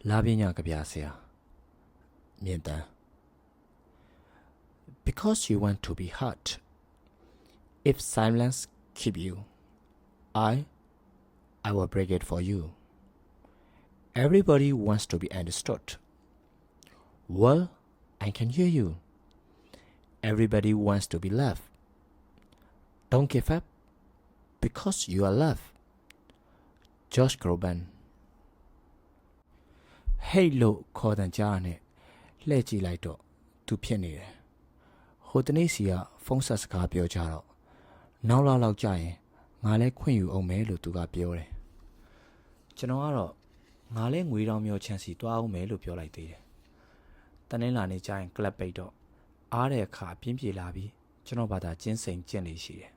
Lavinia Gabiasia Mienta Because you want to be hurt. If silence keep you, I will break it for you. Everybody wants to be understood. Well, I can hear you. Everybody wants to be loved. Don't give up because you are loved. Josh Groban Hey lo ခေါ်တဲ့ကြားနဲ့လှည့်ကြည့်လိုက်တော့သူဖြစ်နေတယ်ဟိုတနေ့စီကဖုန်းဆက်စကားပြောကြတော့နောက်လောက်ကြာရင်ငါလည်းခွင့်ယူအောင်မယ်လို့သူကပြောတယ်ကျွန်တော်ကတော့ငါလည်းငွေတောင်မျိုးချန်စီတွားအောင်မယ်လို့ပြောလိုက်သေးတယ်တနင်္လာနေ့ကျရင်ကလပ်ပိတ်တော့အားတဲ့အခါပြင်းပြေလာပြီးကျွန်တော်ဘာသာကျင်းစိန်ကျင့်နေရှိတယ်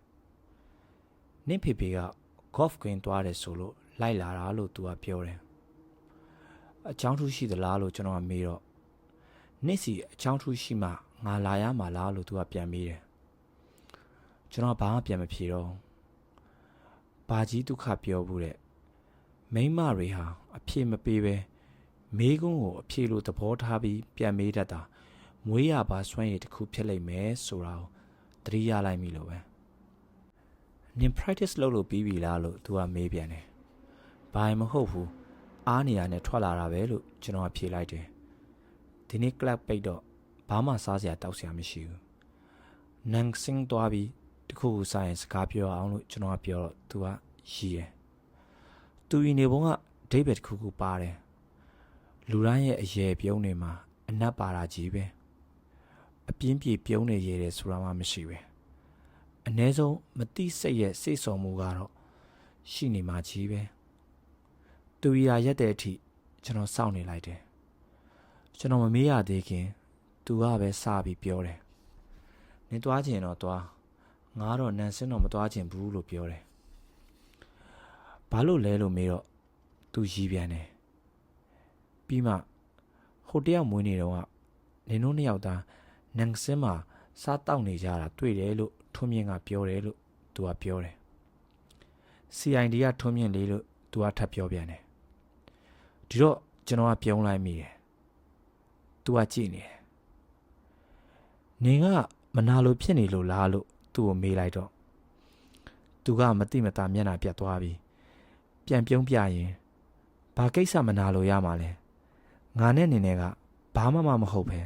နင့်ဖေဖေက golf ကွင်းတွားတယ်ဆိုလို့လိုက်လာတာလို့သူကပြောတယ်အချောင်းထူးရှိသလားလို့ကျွန်တော်ကမေးတော့နေ့စီအချောင်းထူးရှိမှငါလာရမှာလားလို့သူကပြန်မေးတယ်ကျွန်တော်ဘာမှပြန်မဖြေတော့ဘာကြီးဒုက္ခပြောဘူးတဲ့မိန်းမတွေဟာအဖြေမပေးပဲမေးခွန်းကိုအဖြေလို့သဘောထားပြီးပြန်မေးတတ်တာမွေးရပါစွမ်းရည်တစ်ခုဖြစ်လိမ့်မယ်ဆိုတာကိုသတိရလိုက်ပြီလို့ပဲနင် practice လုပ်လို့ပြီးပြီလားလို့သူကမေးပြန်တယ်ဘာမှမဟုတ်ဘူးအားနေရနဲ့ထွက်လာတာပဲလို့ကျွန်တော်ကဖြေလိုက်တယ်ဒီနေ့ club ပိတ်တော့ဘာမှစားစရာတောက်စရာမရှိဘူးနန်စင်းတွားပြီးတခုခုစားရင်စကားပြောအောင်လို့ကျွန်တော်ကပြောတော့သူကရီးတယ်သူဤနေပုံကဒိဗစ်တခုခုပါတယ်လူတိုင်းရဲ့အရေးပြုံးနေမှာအနက်ပါတာကြီးပဲအပြင်းပြေပြုံးနေရတဲ့ဆိုတာမှမရှိပဲအ ਨੇ ဆုံးမတိစိတ်ရဲ့စိတ်ဆော်မှုကတော့ရှိနေမှာကြီးပဲသူရရက်တဲ့အထိကျွန်တော်စောင့်နေလိုက်တယ်ကျွန်တော်မမေးရသေးခင်သူကပဲစပြီးပြောတယ်နင်တွားချင်တော့တွားငါတော့နန်စင်းတော့မတွားချင်ဘူးလို့ပြောတယ်ဘာလို့လဲလို့မေးတော့သူရီးပြန်တယ်ပြီးမှဟိုတယောက်မွေးနေတော့ကနင်တို့နှစ်ယောက်သားနန်စင်းမှာစားတောက်နေကြတာတွေ့တယ်လို့ထွန်းမြင့်ကပြောတယ်လို့သူကပြောတယ် CID ကထွန်းမြင့်လေးလို့သူကထပ်ပြောပြန်တယ်ဒီတော့ကျွန်တော်ကပြုံးလိုက်မိတယ်သူကကြည့်နေတယ်နင်ကမနာလို့ဖြစ်နေလို့လားလို့သူ့ကိုမေးလိုက်တော့သူကမတိမတာမျက်နှာပြတ်သွားပြီးပြန်ပြုံးပြရင်ဘာကိစ္စမနာလို့ရမှာလဲငါနဲ့နင်နဲ့ကဘာမှမဟုတ်ပဲ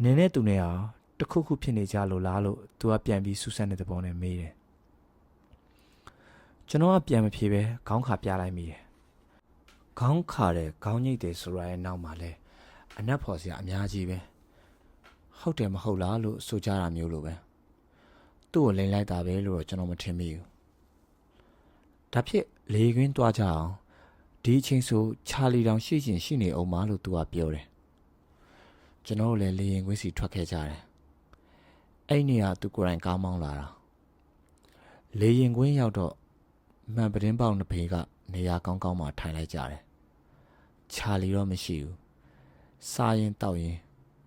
နင်နဲ့သူနဲ့အောင်တခုခုဖြစ်နေကြလို့လားလို့သူကပြန်ပြီးစူးစမ်းတဲ့ပုံနဲ့မေးတယ်ကျွန်တော်ကပြန်မဖြေပဲခေါင်းခါပြလိုက်မိတယ်ခေါင်းခါတဲ့ခေါင်းညိတ်တယ်ဆိုရတဲ့နောက်မှာလဲအနက်ဖော်စရာအများကြီးပဲဟုတ်တယ်မဟုတ်လားလို့ဆိုကြတာမျိုးလိုပဲသူ့ကိုလိန်လိုက်တာပဲလို့တော့ကျွန်တော်မထင်မိဘူးဒါဖြစ်လေကွင်းတွားကြအောင်ဒီအချိန်ဆိုချာလီတောင်ရှိချင်ရှိနေအောင်မလို့သူကပြောတယ်ကျွန်တော်လည်းလေရင်ကွင်းစီထွက်ခဲ့ကြတယ်အဲ့နေကသူကိုယ်တိုင်ကားမောင်းလာတာလေရင်ကွင်းရောက်တော့မှန်ပတင်းပေါက်နှစ်ဖေးကနေရာကောင်းကောင်းမှထိုင်လိုက်ကြတယ်ချာလီတော့မရှိဘူးစားရင်တောက်ရင်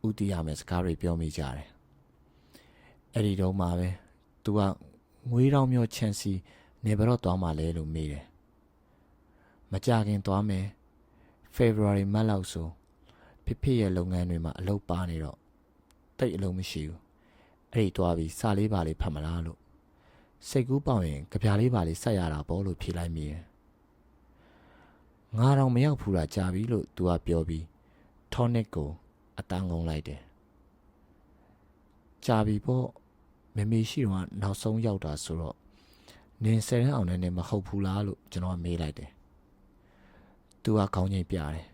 ဥတီရမယ်စကားတွေပြောမိကြတယ်အဲ့ဒီတော့မှပဲသူကငွေတောင်မျိုးချန်စီနေဘတော့သွားမှလဲလို့မေးတယ်မကြခင်သွားမယ် February မတ်လောက်ဆိုဖေရဲ့လုပ်ငန်းတွေမှာအလုပ်ပါနေတော့တိတ်အလုံးမရှိဘူးအဲ့ဒီသွားပြီးစာလေးပါလေးဖတ်မလားလို့စိတ်ကူးပေါက်ရင်ကြပြားလေးပါလေးဆက်ရတာပေါ့လို့ဖြေလိုက်မိတယ်ငါတော့မရောက်ဘူးလားကြာပြီလို့သူကပြောပြီး tonic ကိုအတန်းကုန်လိုက်တယ်ကြာပြီပေါ့မမေရှိတော့နောက်ဆုံးရောက်တာဆိုတော့နင်ဆယ်ရန်အောင်နဲ့မဟုတ်ဘူးလားလို့ကျွန်တော်မေးလိုက်တယ်သူကခေါင်းငိတ်ပြတယ်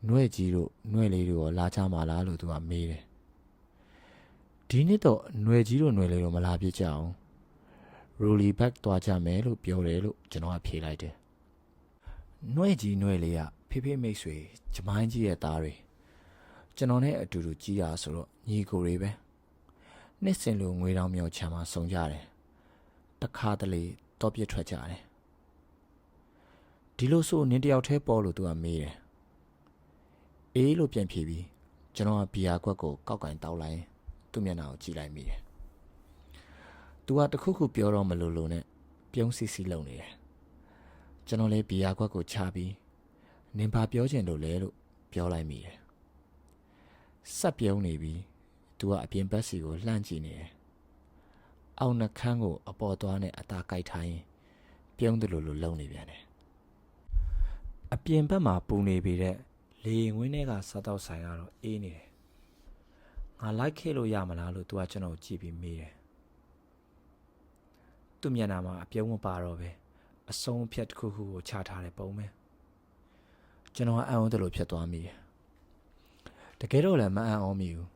နှွဲ့ကြီးတို့နှွဲ့လေးတို့ရောလာကြမှာလားလို့သူကမေးတယ်ဒီနေ့တော့နှွဲ့ကြီးတို့နှွဲ့လေးတို့မလာပြကြအောင် Rolly back သွားကြမယ်လို့ပြောတယ်လို့ကျွန်တော်ကဖြေလိုက်တယ်နှွဲ့ကြီးနှွဲ့လေးကဖေမိတ်ဆွေဂျမိုင်းကြီးရဲ့သားတွေကျွန်တော်နဲ့အတူတူကြီးတာဆိုတော့ညီကိုတွေပဲနှစ်စင်လိုငွေတောင်မြောက်ချမ်းမှာစုံကြတယ်တခါတလေတော့ပြစ်ထွက်ကြတယ်ဒီလိုဆိုနင်းတယောက်တည်းပေါ်လို့သူကမေးတယ်အေးလို့ပြန်ဖြေပြီးကျွန်တော်ကဘီယာခွက်ကိုကောက်ကင်တောက်လိုက်သူ့မျက်နှာကိုကြည့်လိုက်မိတယ်သူကတခုခုပြောတော့မလို့နဲ့ပြုံးစီစီလုံနေတယ်ကျွန်တော်လည်းဘီယာခွက်ကိုချပြီး နင်ဘာပြောချင်လို့လဲလို့ပြောလိုက်မိတယ်ဆက်ပြုံးနေပြီးသူကအပြင်ဘက်စီကိုလှမ်းကြည့်နေတယ်အောက်နှခမ်းကိုအပေါ်သွားနဲ့အသာကိုက်ထားရင်ပြုံးတယ်လို့လုံနေပြန်တယ်အပြင်ဘက်မှာပူနေပြီးတဲ့လေဝင်းထဲကစားတော့ဆိုင်ကတော့အေးနေတယ်ငါလိုက်ခဲ့လို့ရမလားလို့သူကကျွန်တော်ကြည့်ပြီးမေးတယ်သူ့မျက်နှာမှာအပြုံးမပါတော့ပဲအဆုံးအဖြတ်တစ်ခုခုကိုချထားတဲ့ပုံပဲကျွန်တော်အံ့ဩတယ်လို့ဖြစ်သွားမိတယ်တကယ်တော့လည်းမအံ့ဩမိဘူး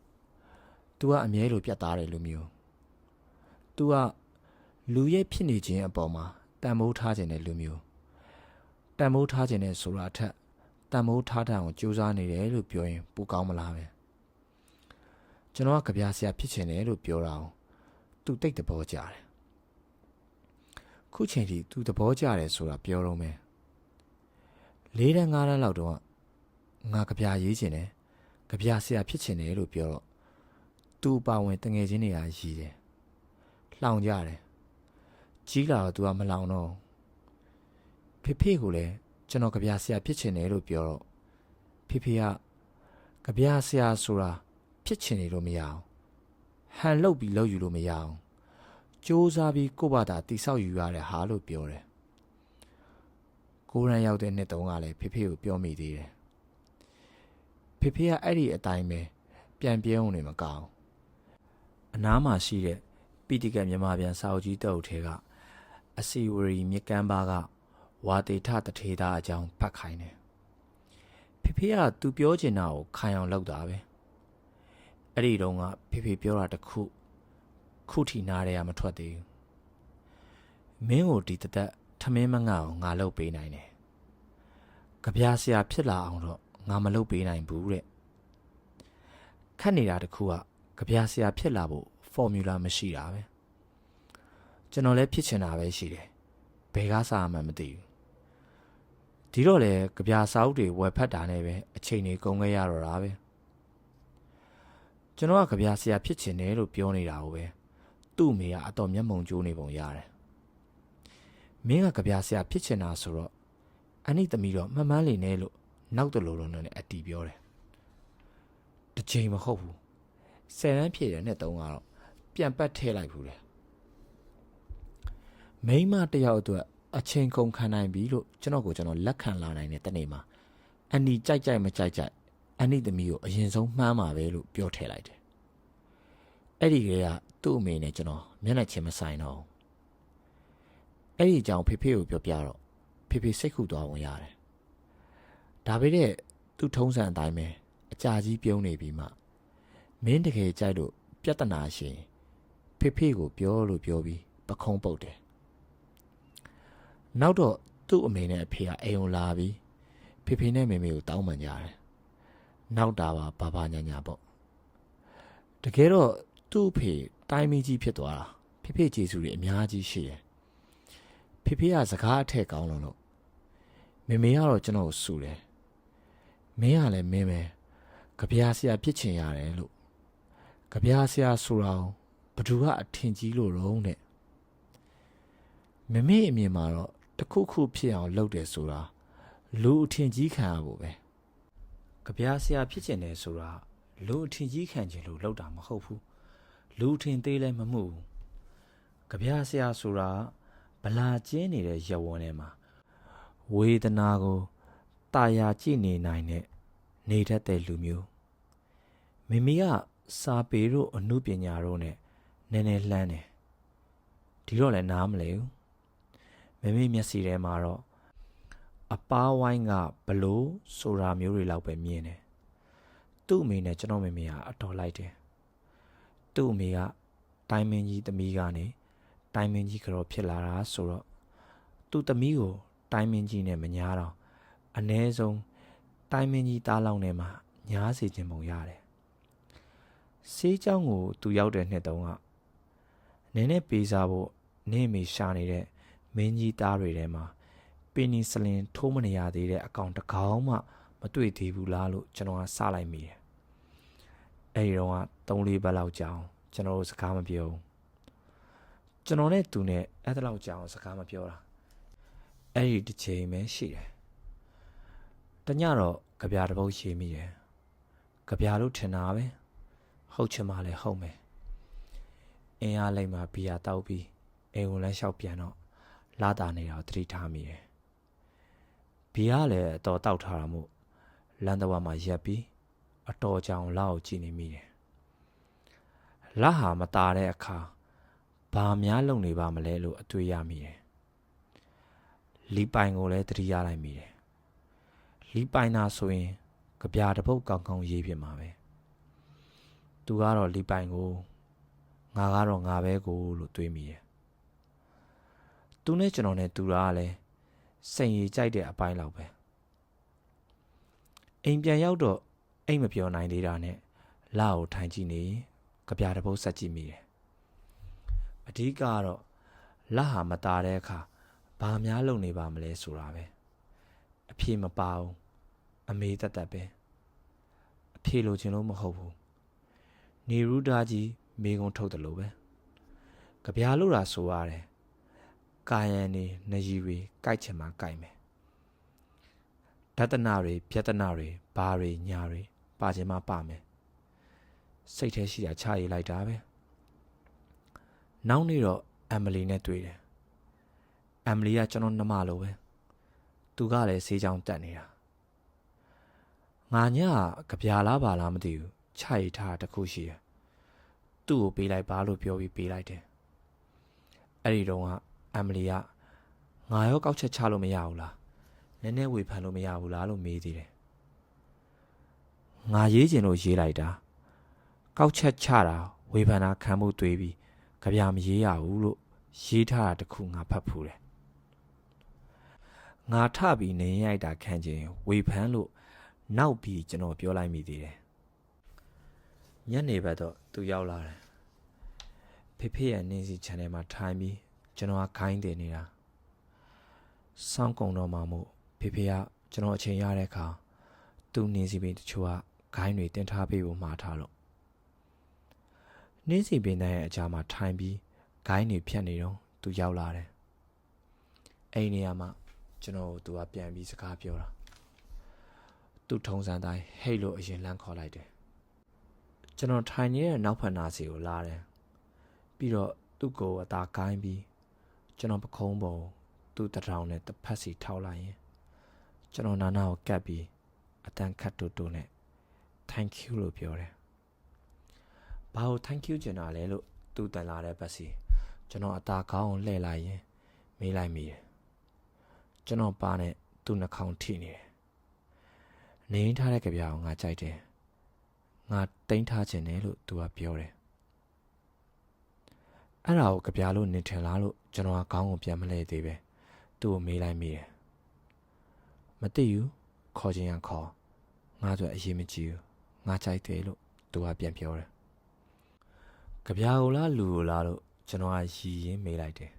သူကအမြဲလိုပြတ်သားတယ်လို့မျိုးသူကလူရဲ့ဖြစ်နေခြင်းအပေါ်မှာတန်မိုးထားခြင်းတဲ့လူမျိုးတန်မိုးထားခြင်းနဲ့ဆိုတာထက်တန်မိုးထားတဲ့အောင်ကြိုးစားနေတယ်လို့ပြောရင်ပိုကောင်းမလားပဲကျွန်တော်ကကြပြဆရာဖြစ်ချင်တယ်လို့ပြောတာအောင်သူတိတ်သဘောကျတယ်ခုချိန်ထိသူသဘောကျတယ်ဆိုတာပြောတော့မယ်၄တန်း၅တန်းလောက်တော့ငါကြပြရေးချင်တယ်ကြပြဆရာဖြစ်ချင်တယ်လို့ပြောတော့သူ့ပါဝင်တငယ်ချင်းတွေကရည်တယ်လှောင်ကြတယ်ကြီးလာတော့သူကမလောင်တော့ဖေဖေကိုလည်းကျွန်တော်ကြပြဆရာဖြစ်ချင်တယ်လို့ပြောတော့ဖေဖေကကြပြဆရာဆိုတာဖြစ်ချင်တယ်လို့မရအောင်ဟန်လုတ်ပြီးလုပ်ယူလို့မရအောင်စူးစမ်းပြီးကိုယ့်ဘာသာတိဆောက်ယူရတဲ့ဟာလို့ပြောတယ်ကိုရန်ရောက်တဲ့နှစ်တုန်းကလည်းဖေဖေကိုပြောမိသေးတယ်ဖေဖေကအဲ့ဒီအတိုင်းပဲပြန်ပြောင်းနေမကောင်းအနားမှာရှိတဲ့ပိဋကတ်မြန်မာပြန်စာအုပ်ကြီးတုပ်ထဲကအစီဝရီမြကမ်းပါကဝါတေထတထေသားအကြောင်းဖတ်ခိုင်းတယ်ဖေဖေကသူပြောချင်တာကိုခိုင်အောင်လုပ်တာပဲအဲ့ဒီတုန်းကဖေဖေပြောတာတခုထီနားရဲမထွက်သေးဘူးမင်းကိုဒီတသက်ထမင်းမငတ်အောင်ငါလုပ်ပေးနိုင်တယ်ကြပြဆရာဖြစ်လာအောင်တော့ငါမလုပ်ပေးနိုင်ဘူးတဲ့ခက်နေတာတခုကကြပြဆရာဖြစ်လာဖို့ဖော်မြူလာမရှိတာပဲကျွန်တော်လည်းဖြစ်ချင်တာပဲရှိတယ်ဘယ်ကစားမှမသိဘူးဒီတော့လေကြပြစာအုပ်တွေဝယ်ဖတ်တာနဲ့ပဲအချိန်တွေကုန်ခဲ့ရတော့တာပဲကျွန်တော်ကကြပြဆရာဖြစ်ချင်တယ်လို့ပြောနေတာကိုပဲသူ့အမေကအတော်မျက်မှောင်ကျိုးနေပုံရတယ်မင်းကကြပြဆရာဖြစ်ချင်တာဆိုတော့အနိသမီးတော့မှန်မှန်းလေနဲ့လို့နောက်တလူလုံးနဲ့အတီးပြောတယ်တစ်ချိန်မဟုတ်ဘူး10တန်းဖြည့်တဲ့နှစ်တုန်းကတော့ပြန်ပတ်ထည့်လိုက်ဘူးလေမိန်းမတယောက်အတွက်အချိန်ကုန်ခံနိုင်ပြီလို့ကျွန်တော်လက်ခံလာနိုင်တဲ့တနေ့မှာအန်နီကြိုက်မကြိုက်အနိသမီးကိုအရင်ဆုံးမှန်းမှာပဲလို့ပြောထည့်လိုက်တယ်အဲ့ဒီကသူ့အမေနဲ့ကျွန်တော်မျက်နှာချင်းမဆိုင်တော့အဲ့ဒီအကြောင်းဖေဖေကိုပြောပြတော့ဖေဖေစိတ်ခုသွားဝင်ရတယ်ဒါပေမဲ့သူ့ထုံးစံအတိုင်းပဲအကြာကြီးပြုံးနေပြီးမှမင်းတကယ်ကြိုက်လို့ပြဿနာရှင်ဖေဖေကိုပြောလို့ပြောပြီးပခုံးပုတ်တယ်နောက်တော့သူ့အမေနဲ့အဖေကအိမ်ုံလာပြီးဖေဖေနဲ့မေမေကိုတောင်းပန်ကြတယ်နောက်တာပါဘာညာပေါ့တကယ်တော့သူ့အဖေတိုင်းမင်းကြီးဖြစ်သွားတာဖေဖေကျေးဇူးတွေအများကြီးရှိတယ်ဖေဖေကစကားအထက်ကောင်းလို့မေမေကတော့ကျွန်တော်ကိုဆူတယ်မင်းကလည်းမင်းပဲကြပြဆရာဖြစ်ချင်ရတယ်လို့ကြပြဆရာဆိုတာဘသူကအထင်ကြီးလို့တော့တဲ့မမေအမြင်မှာတော့တခုဖြစ်အောင်လုပ်တယ်ဆိုတာလူအထင်ကြီးခံရဖို့ပဲကြပြဆရာဖြစ်ချင်တယ်ဆိုတာလူအထင်ကြီးခံခြင်းလို့လုပ်တာမဟုတ်ဘူးလူထင်သေးလည်းမမှုဘူးကြပြဆရာဆိုတာဗလာကျင်းနေတဲ့ရဝန်းထဲမှာဝေဒနာကိုတာယာကြည့်နေနိုင်တဲ့နေတတ်တဲ့လူမျိုးမိမိကစာပေတို့အမှုပညာတို့နဲ့နည်းနည်းလှမ်းတယ်ဒီတော့လည်းနားမလဲဘူးမိမိမျက်စိထဲမှာတော့အပားဝိုင်းကဘလို့ဆိုတာမျိုးတွေလောက်ပဲမြင်တယ်သူ့အမေနဲ့ကျွန်တော်မိမိကအတော်လိုက်တယ်သူ့အမေကတိုင်းမင်းကြီးသမီးကနေတိုင်းမင်းကြီးကတော့ဖြစ်လာတာဆိုတော့သူ့သမီးကိုတိုင်းမင်းကြီးနဲ့မညာတော့အ ਨੇ ဆုံးတိုင်းမင်းကြီးသားလောင်းထဲမှာညားစေခြင်းပုံရတယ်ဆေးเจ้าကိုသူရောက်တဲ့နှစ်တုန်းကနင်းနဲ့ပေးစားဖို့နေမိရှာနေတဲ့မင်းကြီးသားတွေထဲမှာပင်နီဆလင်ထိုးမနေရသေးတဲ့အကောင်တကောင်မှမတွေ့သေးဘူးလားလို့ကျွန်တော်ကစလိုက်မိတယ်အဲဒီတော့က3-4ပတ်လောက်ကြာအောင်ကျွန်တော်တို့စကားမပြောဘူးကျွန်တော်နဲ့သူနဲ့အဲ့ဒါလောက်ကြာအောင်စကားမပြောတာအဲ့ဒီတစ်ချိန်ပဲရှိတယ်တ တညတော့ကြပြတပုတ်ရေးမိတယ်ကြပြလို့ထင်တာပဲဟုတ်ချင်မှလည်းဟုတ်မယ်အင်းအားလိုက်မှဘီယာတောက်ပြီးအိမ်ဝင်လမ်းလျှောက်ပြန်တော့လာတာနေတာကိုသတိထားမိတယ်ဘီယာလည်းအတော်တောက်ထားတာမို့လမ်းတစ်ဝက်မှာရက်ပြီးအတော်ကြောင်လောက်ကိုကြည့်နေမိတယ်လက်ဟာမตาတဲ့အခါဘာများလုံနေပါမလဲလို့အတွေ့ရမိတယ်လီပိုင်ကိုလည်းသတိရလိုက်မိတယ်လီပိုင်သာဆိုရင်ကြပြတပုတ်ကောင်းကောင်းရေးဖြစ်မှာပဲသူကတော့လီပိုင်ကိုငါကတော့ငါပဲကိုလို့တွေးမိတယ်သူနဲ့ကျွန်တော်နဲ့တူတာကလည်းစိန်ရည်ကြိုက်တဲ့အပိုင်းလောက်ပဲအိမ်ပြန်ရောက်တော့အိမ်မပြောနိုင်သေးတာနဲ့လာကိုထိုင်ကြည့်နေကြပြတပုတ်ဆက်ကြည့်မိတယ်အဓိကကတော့လက်ဟာမตาတဲ့အခါဘာများလုံနေပါမလဲဆိုတာပဲအဖြေမပါဘူးအမေတတ်ပဲအဖြေလိုချင်လို့မဟုတ်ဘူးနေရူဒါကြီးမေကုံထုတ်တယ်လို့ပဲကြပြလို့တာဆိုရတယ်ကာယံနေနရီတွေကြိုက်ချင်မှကြိုက်မယ်ဒသနာတွေပြဿနာတွေဘာတွေညာတွေပါချင်မှပါမယ်စိတ်ထဲရှိတာချရေးလိုက်တာပဲနောက်နေ့တော့အမ်မလီနဲ့တွေ့တယ်အမ်မလီကကျွန်တော်နှမလိုပဲသူကလည်းဆေးချောင်းတက်နေတာငါညကကြပြလားပါလားမသိဘူးချရေးထားတခုရှိတယ်သူ့ကိုပေးလိုက်ပါလို့ပြောပြီးပေးလိုက်တယ်အဲ့ဒီတော့ကအမ်မလီကငါရောကောက်ချက်ချလို့မရဘူးလားနည်းနည်းဝေဖန်လို့မရဘူးလားလို့မေးသေးတယ်ငါရေးချင်လို့ရေးလိုက်တာကောက်ချက်ချတာဝေဖန်တာခံဖို့တွေးပြီးကြပြမရေးရဘူးလို့ရေးထားတာတခုငါဖတ်ဖူးတယ်ငါထပြီးနေရိုက်တာခံချင်ဝေဖန်လို့နောက်ပြီးကျွန်တော်ပြောလိုက်မိသေးတယ်ညနေဘက်တော့သူရောက်လာတယ်ဖေဖေရဲ့နင်းစီ channel မှာထိုင်ပြီးကျွန်တော်ကခိုင်းတင်နေတာစောင်းကုံတော့မှမို့ဖေဖေကကျွန်တော်အချိန်ရတဲ့အခါသူ့နင်းစီပင်တချို့ကခိုင်းတွေတင်ထားပေးဖို့မှားထားလို့နင်းစီပင်တန်းရဲ့အကြားမှာထိုင်ပြီးခိုင်းတွေဖြတ်နေတော့သူရောက်လာတယ်အဲ့ဒီနေရာမှာကျွန်တော်သူကပြန်ပြီးစကားပြောတာသူ့ထုံးစံတိုင်းဟိတ်လို့အရင်လမ်းခေါ်လိုက်တယ်ကျွန်တော်ထိုင်နေတဲ့နောက်ဖက်နာစီကိုလာတယ်ပြီးတော့သူ့ကိုအသာကိုင်းပြီးကျွန်တော်ပခုံးပေါ်သူ့တထောင်နဲ့တစ်ဖက်စီထောက်လိုက်ရင်ကျွန်တော်နာနာကိုကပ်ပြီးအတန်ခတ်တူတူနဲ့ thank you လို့ပြောတယ်ဘာလို့ thank you ကျင်တာလဲလို့သူ့တန်လာတဲ့ပတ်စီကျွန်တော်အသာကောင်းကိုလှည့်လိုက်ရင်မေးလိုက်မိတယ်ကျွန်တော်ပါနဲ့သူ့နှာခေါင်းထိနေတယ်နေထားတဲ့ကြပြာကိုငါကြိုက်တယ်ငါတိမ့်ထားခြင်းတယ်လို့သူကပြောတယ်အဲ့ဒါကိုကြပြလို့နေထင်လားလို့ကျွန်တော်ကခေါင်းကိုပြန်မလဲသေးပဲသူ့ကိုမေးလိုက်မိတယ်မသိဘူးခေါ်ခြင်းရခေါ်ငါတို့အရေးမကြီးဘူးငါကြိုက်တယ်လို့သူကပြန်ပြောတယ်ကြပြကိုလားလူကိုလားလို့ကျွန်တော်ကရည်ရင်မေးလိုက်တယ်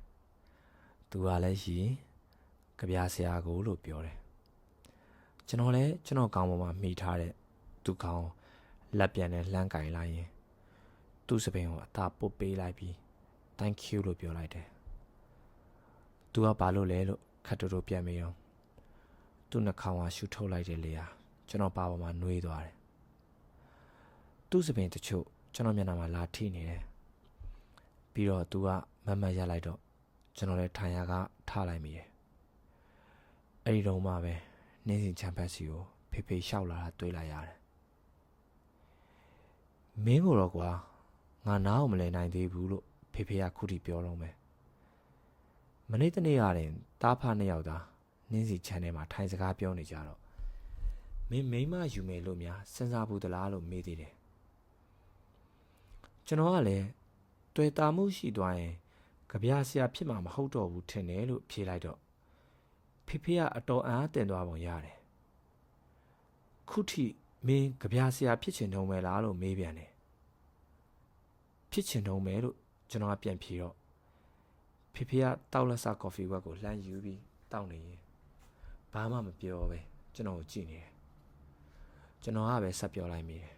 သူကလည်းရည်ရင်ကြပြဆရာကိုလို့ပြောတယ်ကျွန်တော်လည်းကျွန်တော်ခေါင်းပေါ်မှာမိထားတဲ့သူ့ခေါင်းလက်ပြန်နဲ့လှမ်းကင်လိုက်ရင်သူ့စပင်ကိုအသာပုတ်ပေးလိုက်ပြီး thank you လို့ပြောလိုက်တယ်သူကဘာလို့လဲလို့ခတ်တူတူပြန်မေးတော့သူ့နှာခေါင်းကရှူထုတ်လိုက်တဲ့လေဟာကျွန်တော်ပါပေါ်မှာနှွေးသွားတယ်သူ့စပင်တချို့ကျွန်တော်မျက်နှာမှာလာထိနေတယ်ပြီးတော့သူကမတ်မတ်ရလိုက်တော့ကျွန်တော်လည်းထိုင်ရကထားလိုက်မိတယ်အဲ့ဒီတော့မှပဲနင်းစီချမ်ပတ်စီကိုဖေဖေလျှောက်လာတာတွေ့လိုက်ရတယ်မင်းကိုတော့ကွာငါနားအောင်မလဲနိုင်သေးဘူးလို့ဖေဖေကခုထိပြောတော့မယ်မနေ့တနေ့ကတင်တားဖနှစ်ယောက်သားနင်းစီ channel မှာထိုင်စကားပြောနေကြတော့မင်းမိမယူမယ်လို့များစဉ်းစားဘူးသလားလို့မေးသေးတယ်ကျွန်တော်ကလည်းတွေ့တာမှုရှိသွားရင်ကြပြဆရာဖြစ်မှာမဟုတ်တော့ဘူးထင်တယ်လို့ဖြေလိုက်တော့ဖေဖေကအတော်အားတင်သွားပုံရတယ်ခုထိမင်းကြပြဆရာဖြစ်ချင်တုံးပဲလားလို့မေးပြန်တယ်ဖြစ်ချင်တုံးပဲလို့ကျွန်တော်ကပြန်ဖြေတော့ဖေဖေကတောက်လက်စကော်ဖီဝက်ကိုလှမ်းယူပြီးတောက်နေရင်ဘာမှမပြောပဲကျွန်တော်ကိုကြည့်နေတယ်ကျွန်တော်ကပဲဆက်ပြောလိုက်မိတယ်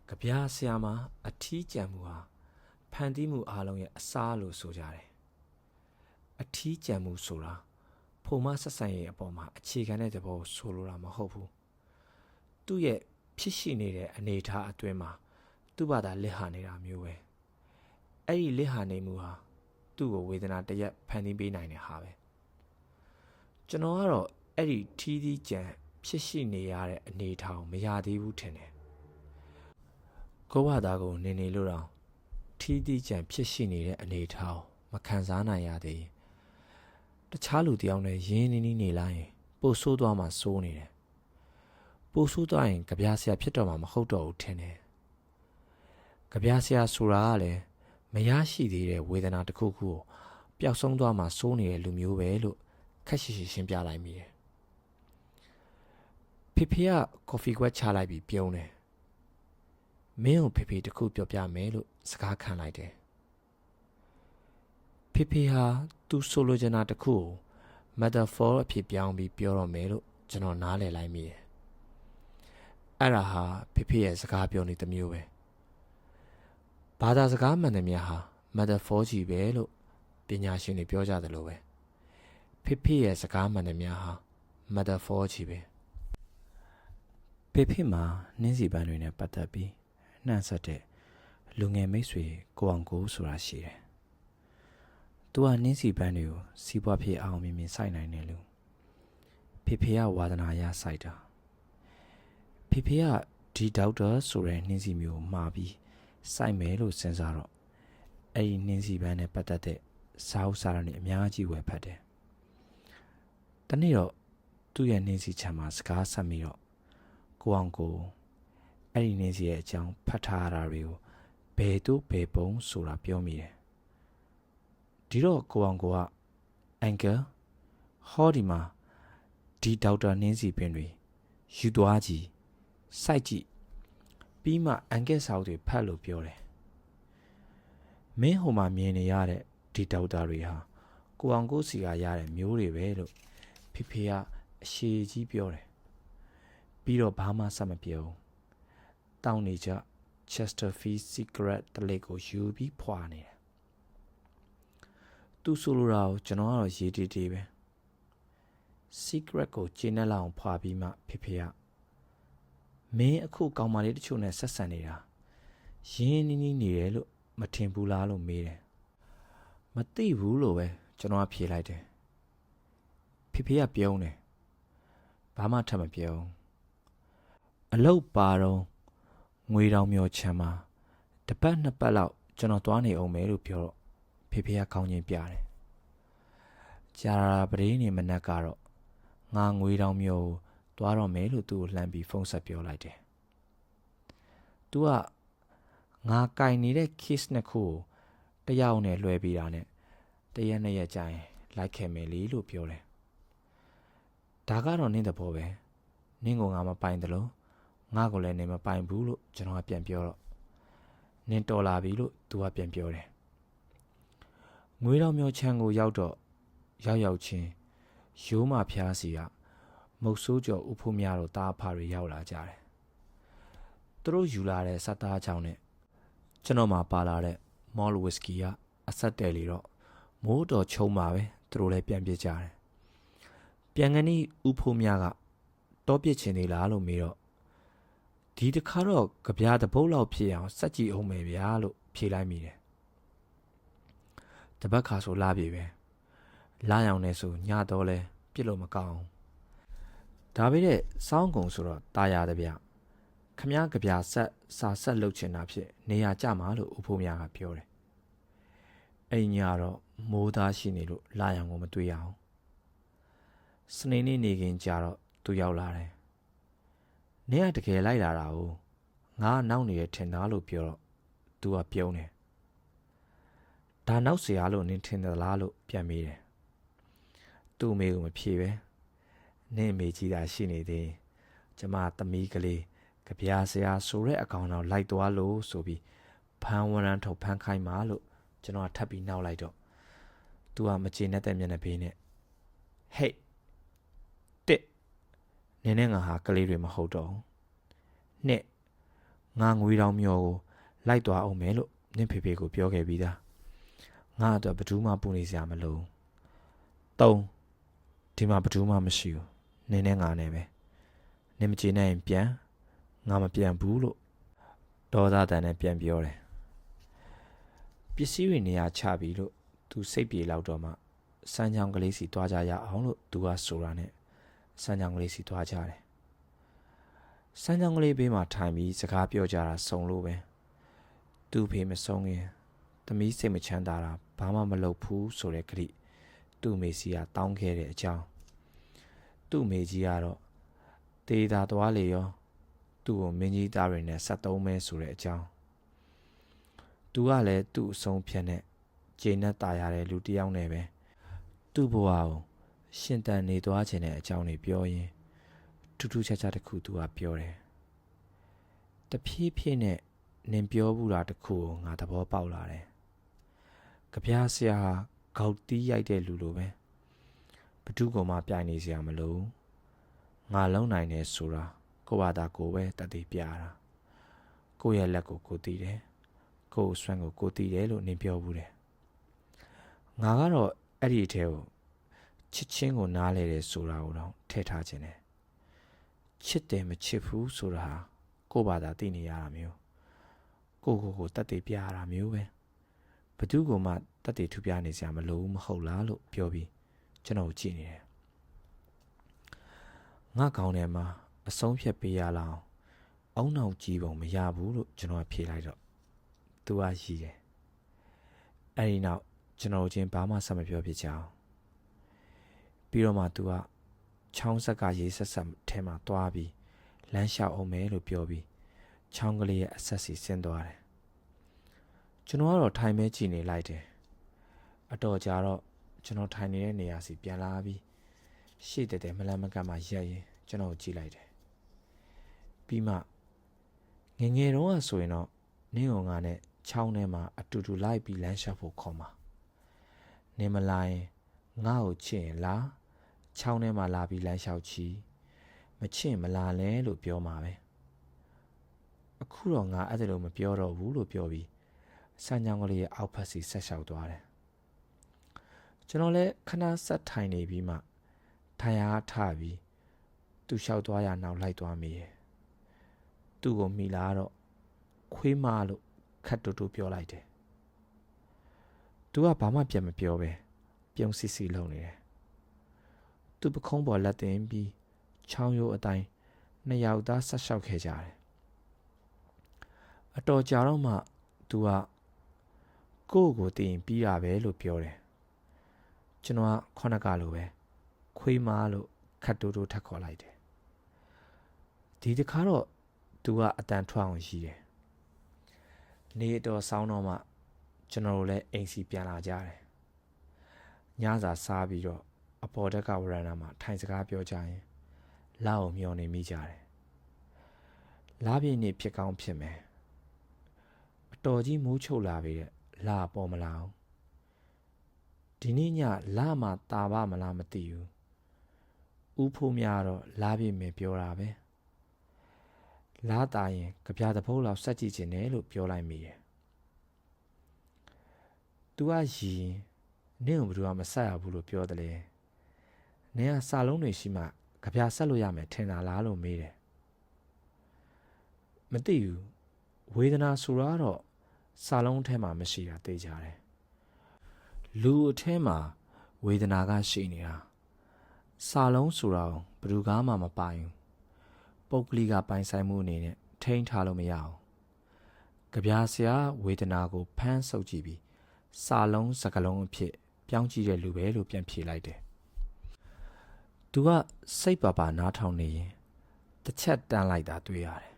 ကြပြဆရာမအထီးကျန်မှုဟာဖန်တီးမှုအားလုံးရဲ့အစားလို့ဆိုကြတယ်အထီးကျန်မှုဆိုတာဘ ဖိုမဆက်ဆံရေးအပေါ်မှာအခြေခံတဲ့သဘောဆိုလိုတာမဟုတ်ဘူးသူ့ရဲ့ဖြစ်ရှိနေတဲ့အနေအထားအတွင်းမှာသူ့ဘာသာလက်ဟာနေတာမျိုးပဲအဲ့ဒီလက်ဟာနေမှုဟာသူ့ကိုဝေဒနာတရက်ဖန်တီးပေးနိုင်တဲ့ဟာပဲကျွန်တော်ကတော့အဲ့ဒီထီးသီးကြံဖြစ်ရှိနေရတဲ့အနေအထားကိုမရသေးဘူးထင်တယ်ကိုယ့်ဘာသာကိုနေနေလို့တော့ထီးသီးကြံဖြစ်ရှိနေတဲ့အနေအထားကိုမခံစားနိုင်ရသေးရင်တခြားလူတယောက်နဲ့ရင်းနှီးနှီးနေလိုက်ရင်ပိုဆိုးသွားမှဆိုးနေတယ်ပိုဆိုးသွားရင်ကြပြားဆရာဖြစ်တော့မှမဟုတ်တော့ဘူးထင်တယ်ကြပြားဆရာဆိုတာကလည်းမရရှိသေးတဲ့ဝေဒနာတစ်ခုခုကိုပျောက်ဆုံးသွားမှဆိုးနေတဲ့လူမျိုးပဲလို့ခက်ရှိရှိရှင်းပြလိုက်မိတယ်ဖေဖေကကော်ဖီခွက်ချလိုက်ပြီးပြုံးတယ်မင်းကိုဖေဖေတခုပြောပြမယ်လို့စကားခံလိုက်တယ်ဖေဖေဟာသူဆိုလိုချင်တာတခုကို metaphor အဖြစ်ပြောင်းပြီးပြောတော့မယ်လို့ကျွန်တော်နားလည်လိုက်မိတယ်အဲ့ဒါဟာဖေဖေရဲ့စကားပြောနေသမျိုးပဲဘာသာစကားမှန်သမျှဟာ metaphor ကြီးပဲလို့ပညာရှင်တွေပြောကြတယ်လို့ပဲဖေဖေရဲ့စကားမှန်သမျှဟာ metaphor ကြီးပဲဖေဖေမှာနှင်းစီပန်းတွေနဲ့ပတ်သက်ပြီးနှံ့ဆက်တဲ့လူငယ်မိတ်ဆွေကိုအောင်ကိုဆိုတာရှိတယ်။သူကနှင်းစီပန်းတွေကိုစီးပွားဖြစ်အောင်မြင်မြင်စိုက်နိုင်တယ်လို့ဖေဖေကဝါသနာရစိုက်တာ။ဖေဖေကဒီဒေါက်တာဆိုတဲ့နှင်းစီမျိုးမှာပြီးစိုက်မယ်လို့စဉ်းစားတော့အဲ့ဒီနှင်းစီပန်းနဲ့ပတ်သက်တဲ့စာအုပ်စာတမ်းတွေအများကြီးဝယ်ဖတ်တယ်။တနေ့တော့သူ့ရဲ့နှင်းစီချမ်းမှာစကားဆက်ပြီးတော့ကိုအောင်ကိုအဲ့ဒီနှင်းစီရဲ့အကြောင်းဖတ်ထားရတာတွေကိုဘယ်တို့ဘယ်ပုံဆိုတာပြောမိတယ်ဒီတော့ကိုအောင်ကိုကအန်ကယ်ဟောဒီမှာဒီဒေါက်တာနှင်းစီပင်တွေယူသွားကြည့်စိုက်ကြည့်ပြီးမှအန်ကယ်စာအုပ်တွေဖတ်လို့ပြောတယ်မင်းဟိုမှာမြင်နေရတဲ့ဒီဒေါက်တာတွေဟာကိုအောင်ကိုစီကရတဲ့မျိုးတွေပဲလို့ဖေဖေကအရှိကြီးပြောတယ်ပြီးတော့ဘာမှဆက်မပြောတောင်းနေကြ Chesterfield Secret တလိပ်ကိုယူပြီးဖွာနေတယ်သူဆိုလိုတာကိုကျွန်တော်ကတော့ရေးတေးတေးပဲ Secret ကိုကျင်းနဲ့လောက်ဖွာပြီးမှဖေဖေကမင်းအခုကောင်မလေးတချို့နဲ့ဆက်ဆံနေတာရင်းနှီးနှီးနေတယ်လို့မထင်ဘူးလားလို့မေးတယ်မသိဘူးလို့ပဲကျွန်တော်ကဖြေလိုက်တယ်ဖေဖေကပြုံးတယ်ဘာမှထပ်မပြောအလုတ်ပါတော့ငွေတောင်မျောချမ်းမှာတပတ်နှစ်ပတ်လောက်ကျွန်တော်သွားနေအောင်မယ်လို့ပြောတော့ဖေဖေကခေါင်းချင်းပြတယ်ကြာရာပရိနေမနက်ကတော့ငါငွေတောင်မျောသွားတော့မယ်လို့သူ့ကိုလှမ်းပြီးဖုန်းဆက်ပြောလိုက်တယ်သူကငါကင်နေတဲ့ case နှစ်ခုကိုတယောက်နဲ့လွှဲပြီးတာနဲ့တရက်နှစ်ရက်ကြာရင်လိုက်ခဲ့မယ်လေလို့ပြောတယ်ဒါကတော့နင်းတဲ့ဘောပဲနင်းကငါမပိုင်တယ်လို့ငါ့ကိုလည်းနေမပိုင်ဘူးလို့ကျွန်တော်ကပြန်ပြောတော့နင်းတော်လာပြီလို့သူကပြန်ပြောတယ်ငွေတော်မျိုးချမ်းကိုရောက်တော့ရောက်ချင်းရိုးမဖျားစီကမုတ်ဆိုးကျော်ဥဖို့များတော့တားဖာတွေရောက်လာကြတယ်သူတို့ယူလာတဲ့စက်သားချောင်းနဲ့ကျွန်တော်မှပါလာတဲ့မော်လ်ဝစ္စကီကအဆက်တယ်လေတော့မိုးတော်ချုံပါပဲသူတို့လည်းပြန်ပြစ်ကြတယ်ပြန်ကနီးဥဖို့များကတောပြစ်ချင်သေးလားလို့မေးတော့ဒီတစ်ခါတော့ကြပြားတပုတ်လောက်ဖြစ်အောင်စက်ကြည့်အောင်မယ်ဗျာလို့ဖြေလိုက်မိတယ်တပတ်ခါဆိုလာပြီပဲလာရောင်နေဆိုညတော့လဲပြစ်လို့မကောင်းဒါပေမဲ့စောင်းကုံဆိုတော့ตายရတယ်ဗျခမားကြပြားဆက်စာဆက်လုပ်ချင်တာဖြစ်နေရကြမှာလို့ဥဖို့များကပြောတယ်အိမ်ညတော့မိုးသားရှိနေလို့လာရောင်ကိုမတွေ့ရအောင်စနေနေ့နေခင်ကြာတော့သူရောက်လာတယ်နင်းကတကယ်လိုက်လာတာကိုငါနောက်နေရထင်သားလို့ပြောတော့သူကပြုံးတယ်ဒါနောက်เสียလို့နင်းထင်တယ်လားလို့ပြန်မေးတယ်သူ့အမေကမဖြေပဲနင်းအမေကြီးတာရှိနေသေးကျမသမီးကလေးကြပြားဆရာဆိုတဲ့အကောင်တော့လိုက်သွားလို့ဆိုပြီးဖမ်းဝရမ်းထုတ်ဖမ်းခိုင်းပါလို့ကျွန်တော်ထပ်ပြီးနောက်လိုက်တော့သူကမကျေနပ်တဲ့မျက်နှာပေးနဲ့ဟေ့တစ်နင်းနဲ့ငါဟာကလေးတွေမဟုတ်တော့နှစ်ငါငွေတောင်မျောကိုလိုက်သွားအောင်မယ်လို့နင်းဖေဖေကိုပြောခဲ့ပြီးသားငါအတွက်ဘယ်သူမှပူနေစရာမလိုသုံး ဒီမှာဘယ်သူမှမရှိဘူးနင်းနဲ့ငါနဲ့ပဲနင်းမကျေနပ်ရင်ပြန်ငါမပြန်ဘူးလို့ဒေါသတန်နဲ့ပြန်ပြောတယ်ပစ္စည်းတွေနေရာချပြီလို့သူစိတ်ပြေလောက်တော့မှစမ်းချောင်းကလေးစီတွားကြရအောင်လို့သူကဆိုတာနဲ့စမ်းချောင်းကလေးစီတွားကြတယ်စမ်းချောင်းကလေးဘေးမှာထိုင်ပြီးစကားပြောကြတာစုံလို့ပဲသူ့ဖေမဆုံးခင်သမီးစိတ်မချမ်းသာတာဘာမှမလုပ်ဘူးဆိုတဲ့ကတိသူ့မေစီကတောင်းခဲ့တဲ့အကြောင်းသူ့မေကြီးကတော့တေးသာသွားလေရောသူ့ကိုမင်းကြီးသားတွေနဲ့ဆက်သုံးမဲဆိုတဲ့အကြောင်းသူကလည်းသူ့အဆုံးဖြတ်နဲ့ကျေနပ်တာရတဲ့လူတစ်ယောက်နဲ့ပဲသူ့ဘဝကိုရှင်တန်နေသွားခြင်းတဲ့အကြောင်းတွေပြောရင်ထူးထူးခြားခြားတစ်ခုသူကပြောတယ်တဖြည်းဖြည်းနဲ့နင်ပြောဘူးတာတစ်ခုကိုငါသဘောပေါက်လာတယ်ကြပြားဆရာဟာဂေါက်တီးရိုက်တဲ့လူလိုပဲဘသူကမှပြိုင်နေစရာမလိုငါလုံးနိုင်တယ်ဆိုတာကိုယ့်ဘာသာကိုပဲတတိပြတာကိုယ့်ရဲ့လက်ကိုကိုသိတယ်ကိုယ့်အစွမ်းကိုကိုသိတယ်လို့နင်ပြောဘူးတယ်ငါကတော့အဲ့ဒီအထဲကိုချစ်ချင်းကိုနားလဲတယ်ဆိုတာကိုတော့ထည့်ထားခြင်းတယ်ချစ်တယ်မချစ်ဘူးဆိုတာဟာကိုယ့်ဘာသာသိနေရတာမျိုးကိုတတ်သိပြရတာမျိုးပဲဘသူကမှတတ်သိထူပြနေစရာမလိုဘူးမဟုတ်လားလို့ပြောပြီးကျွန်တော်ကြည့်နေတယ်ငါကောင်းတယ်မှာအဆုံးဖြတ်ပေးရလောက်အုံနောက်ကြီးပုံမရဘူးလို့ကျွန်တော်ဖြေလိုက်တော့သူကရည်တယ်အဲ့ဒီနောက်ကျွန်တော်ချင်းဘာမှဆက်မပြောဖြစ်ကြအောင်ပြီးတော့မှသူကချောင်းဆက်ကရေးဆက်ဆက်ထဲမှာတွားပြီးလမ်းလျှောက်အောင်မယ်လို့ပြောပြီးချောင်းကလေးရဲ့အဆက်စီဆင်းသွားတယ်ကျွန်တော်ကတော့ထိုင်မဲကြည့်နေလိုက်တယ်အတော်ကြာတော့ကျွန်တော်ထိုင်နေတဲ့နေရာစီပြန်လာပြီးရှေ့တဲ့မလန်းမကမှရက်ရင်ကျွန်တော်ကြည့်လိုက်တယ်ပြီးမှငယ်တော့ဆိုရင်တော့နင်းငါနဲ့ချောင်းထဲမှာအတူတူလိုက်ပြီးလမ်းလျှောက်ဖို့ခေါ်မှာနေမလာရင်ငါ့ကိုချစ်ရင်လားချောင်းထဲမှာလာပြီးလမ်းလျှောက်ချီမချစ်မလာလဲလို့ပြောမှာပဲအခုတော့ငါအဲ့ဒါလိုမပြောတော့ဘူးလို့ပြောပြီးစမ်းချောင်းကလေးရဲ့အောက်ဖက်စီဆက်လျှောက်သွားတယ်ကျွန်တော်လည်းခဏဆက်ထိုင်နေပြီးမှထိုင်ရာထပြီးသူလျှောက်သွားရနောက်လိုက်သွားမိတယ်သူ့ကိုမိလာတော့ခွေးမလို့ခတ်တူတူပြောလိုက်တယ်သူကဘာမှပြန်မပြောပဲပြုံးစစ်စစ်လုံနေတယ်သူပခုံးပေါ်လက်တင်ပြီးချောင်းရိုးအတိုင်းနှစ်ယောက်သားဆက်လျှောက်ခဲ့ကြတယ်အတော်ကြာတော့မှသူကကိုတည်ရင်ပြီးတာပဲလို့ပြောတယ်ကျွန်တော်ကခေါနကလိုပဲခွေးမလို့ခတ်တူတူထပ်ခေါ်လိုက်တယ်ဒီတစ်ခါတော့သူကအတန်ထွက်အောင်ရှိတယ်နေတော်ဆောင်းတော့မှကျွန်တော်တို့လည်းအိမ်စီပြန်လာကြတယ်ညစာစားပြီးတော့အပေါ်တက်ကဝရဏမှာထိုင်စကားပြောကြရင်လောက်အောင်မျောနေမိကြတယ်လားပြည့်နေဖြစ်ကောင်းဖြစ်မယ်အတော်ကြီးမိုးချုပ်လာပြီတဲ့လာပေါ်မလာအောင်ဒီနေ့ညလာမှတာပါမလားမသိဘူးဥဖို့များတော့လားပြည့်မယ်ပြောတာပဲလားတာရင်ကြပြတပုတ်လောက်ဆက်ကြည့်ခြင်းနဲ့လို့ပြောလိုက်မိတယ်သူကရီနင့်ကိုဘယ်သူမှမဆက်ရဘူးလို့ပြောတယ်လေနင်ကစာလုံးတွေရှိမှကြပြဆက်လို့ရမယ်ထင်တာလားလို့မေးတယ်မသိဘူးဝေဒနာဆိုတာတော့စာလုံးထဲမှာမရှိတာသိကြတယ်လူအထဲမှာဝေဒနာကရှိနေတာစာလုံးဆိုတာဘယ်သူမှမပိုင်ဘူးပုဂ္ဂလိကပိုင်ဆိုင်မှုအနေနဲ့ထိန်းထားလို့မရအောင်ကြပြဆရာဝေဒနာကိုဖမ်းဆုပ်ကြည့်ပြီးစာလုံးစကလုံးအဖြစ်ပြောင်းကြည့်တဲ့လူပဲလို့ပြန်ဖြေလိုက်တယ်သူကစိတ်ပါနားထောင်နေရင်တစ်ချက်တန်းလိုက်တာတွေ့ရတယ်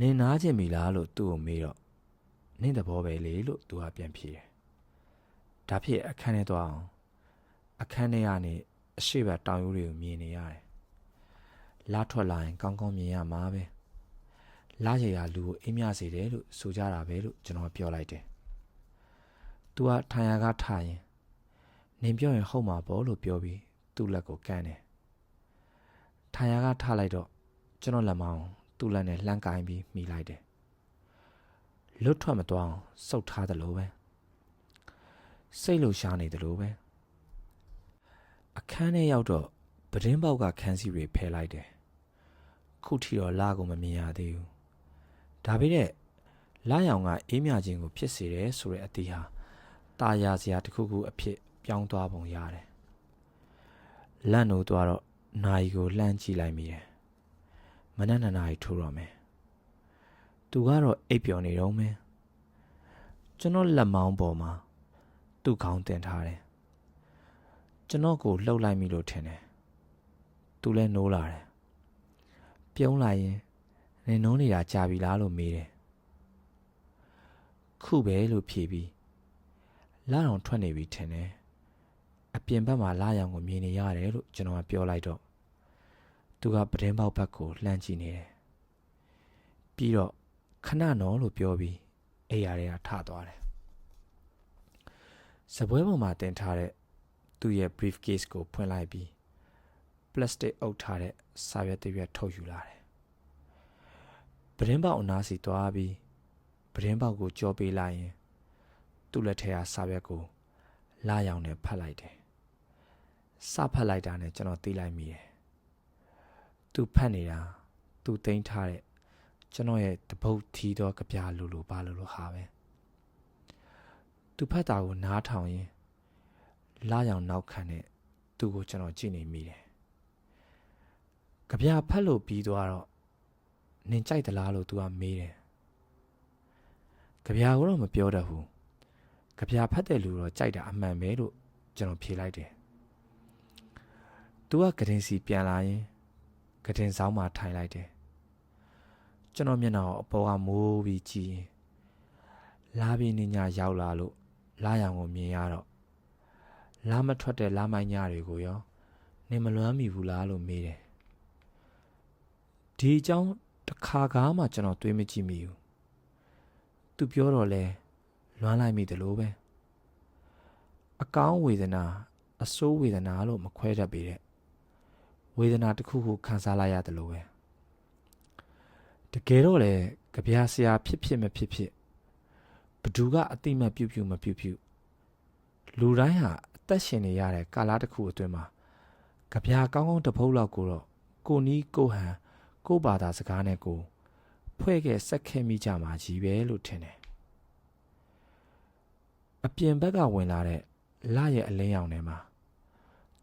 နင်နားကျင်ပြီလားလို့သူ့ကိုမေးတော့နင့်သဘောပဲလေလို့သူကပြန်ဖြေတယ်ဒါဖြစ်အခန်းထဲသွားအောင်အခန်းထဲကနေအရှိတ်တောင်ရိုးတွေကိုမြင်နေရတယ်လာထွက်လာရင်ကောင်းကောင်းမြင်ရမှာပဲလာရရလူကိုအိမ်မစေတယ်လို့ဆိုကြတာပဲလို့ကျွန်တော်ပြောလိုက်တယ်သူကထိုင်ရာကထားရင်နင်ပြောရင်ဟုတ်မှာပေါ့လို့ပြောပြီးသူ့လက်ကိုကမ်းတယ်ထိုင်ရာကထားလိုက်တော့ကျွန်တော်လက်မောင်းသူ့လက်နဲ့လှမ်းကိုင်းပြီးမိလိုက်တယ်လွတ်ထွက်မသွားအောင်စုပ်ထားသလိုပဲစိတ်လှုပ်ရှားနေသလိုပဲ အခန်းထဲရောက်တော့ပတင်းပေါက်ကခန်းစီတွေဖယ်လိုက်တယ်ခုထီတော့လာကိုမမြင်ရသေးဘူးဒါပေမဲ့လာရောင်ကအေးမြခြင်းကိုဖြစ်စေတယ်ဆိုတဲ့အသည့်ဟာตาရစရာတစ်ခုခုအဖြစ်ပြောင်းသွားပုံရတယ်လန့်လို့သွားတော့နိုင်ကိုလှမ်းကြည့်လိုက်မိတယ်မနက်2 နာရီထိုးတော့မယ်သူကတော့အိပ်ပျော်နေတော့မယ်ကျွန်တော်လက်မောင်းပေါ်မှာသူ့ခေါင်းတင်ထားတယ်ကျွန်တော်ကိုလှုပ်လိုက်မိလို့ထင်တယ်သူလည်းနိုးလာတယ်ပြုံးလိုက်ရင်နေနိုးနေတာကြာပြီလားလို့မေးတယ်ခုပဲလို့ဖြေပြီးလာအောင်ထွက်နေပြီထင်တယ်အပြင်ဘက်မှာလာရောင်ကိုမြင်နေရတယ်လို့ကျွန်တော်ကပြောလိုက်တော့သူကပတင်းပေါက်ဘက်ကိုလှမ်းကြည့်နေတယ်ပြီးတော့ခဏနော်လို့ပြောပြီးအိယာတွေကထသွားတယ်စပွဲပေါ်မှာတင်ထားတဲ့သူ့ရဲ့ briefcase ကိုဖွင့်လိုက်ပြီး plastic အုပ်ထားတဲ့စာရွက်တစ်ရွက်ထုတ်ယူလာတယ်ပတင်းပေါက်အနားစီသွားပြီးပတင်းပေါက်ကိုကြောပေးလိုက်ရင်သူ့လက်ထဲကစာရွက်ကိုလာရောင်နဲ့ဖတ်လိုက်တယ်စဖတ်လိုက်တာနဲ့ကျွန်တော်သိလိုက်မိတယ်သူဖတ်နေတာသူသိမ်းထားတဲ့ကျွန်တော်ရဲ့တပုတ်ထီးသောကြပြလိုပါလိုဟာပဲသူဖတ်တာကိုနားထောင်ရင်လာရောင်နောက်ခံနဲ့သူ့ကိုကျွန်တော်ကြည့်နေမိတယ်ကြပြဖတ်လို့ပြီးသွားတော့နင်ကြိုက်သလားလို့သူကမေးတယ်ကြပြကိုတော့မပြောတတ်ဘူးကြပြဖတ်တဲ့လူတော့ကြိုက်တာအမှန်ပဲလို့ကျွန်တော်ဖြေလိုက်တယ်သူကကတင်စီပြန်လာရင်ကတင်ဆောင်မှာထိုင်လိုက်တယ်ကျွန်တော်မျက်နှာကိုအပေါ်ကမိုးပြီးကြည့်ရင်လာပြီးနေညရောက်လာလို့လာရောင်ကိုမြင်ရတော့လာမထွက်တဲ့လာမိုင်းညတွေကိုရောနေမလွမ်းမိဘူးလားလို့မေးတယ်ဒီအကြောင်းတစ်ခါကားမှကျွန်တော်တွေးမကြည့်မိဘူးသူပြောတော့လဲလွမ်းလိုက်မိတယ်လို့ပဲအကောင်းဝေဒနာအဆိုးဝေဒနာလို့မခွဲတတ်ပေတဲ့ဝေဒနာတစ်ခုခုခံစားလိုက်ရတယ်လို့ပဲတကယ်တော့လေကြပြဆရာဖြစ်မဖြစ်ဘသူကအတိမတ်ပြုမပြုလူတိုင်းဟာအသက်ရှင်နေရတဲ့ကာလတစ်ခုအတွင်းမှာကြပြကောင်းတစ်ဖုတ်လောက်ကိုတော့ကိုနီးကိုဟန်ကိုဘာသာစကားနဲ့ကိုဖွဲ့ခဲ့ဆက်ခဲ့မိကြမှာကြီးပဲလို့ထင်တယ်အပြင်ဘက်ကဝင်လာတဲ့လရဲ့အလင်းရောင်ထဲမှာ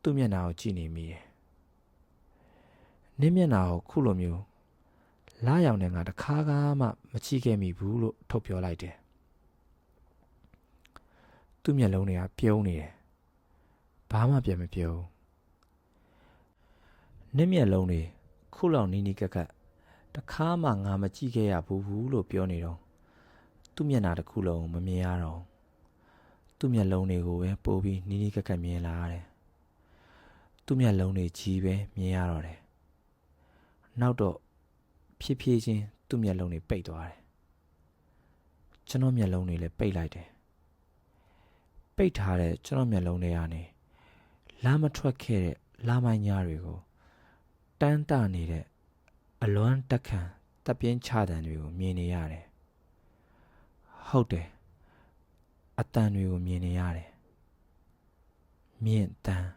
သူ့မျက်နှာကိုကြည့်နေမိတယ်နင်းမျက်နှာကိုခုလိုမျိုးလာရောင်နဲ့ငါတခါမှမကြည့်ခဲ့မိဘူးလို့ထုတ်ပြောလိုက်တယ်သူ့မျက်လုံးတွေကပြုံးနေတယ်ဘာမှပြန်မပြောဘူးနင်းမျက်လုံးတွေခုလောက်နီးနီးကပ်တခါမှငါမကြည့်ခဲ့ရဘူးလို့ပြောနေတော့သူ့မျက်နှာတစ်ခုလုံးမမြင်ရတော့သူ့မျက်လုံးတွေကိုပဲပို့ပြီးနီးနီးကပ်မြင်လာရတယ်သူ့မျက်လုံးတွေကြီးပဲမြင်ရတော့တယ်နောက်တော့ဖြည်းဖြည်းချင်းသူ့မျက်လုံးတွေပိတ်သွားတယ်ကျွန်တော်မျက်လုံးတွေလည်းပိတ်လိုက်တယ်ပိတ်ထားတဲ့ကျွန်တော်မျက်လုံးတွေကနေလာမထွက်ခဲ့တဲ့လာမိုင်းညားတွေကိုတန်းတနေတဲ့အလွမ်းတက်ခံတပ်ပြင်းချတံတွေကိုမြင်နေရတယ်ဟုတ်တယ်အတန်တွေကိုမြင်နေရတယ်မြင့်တန်း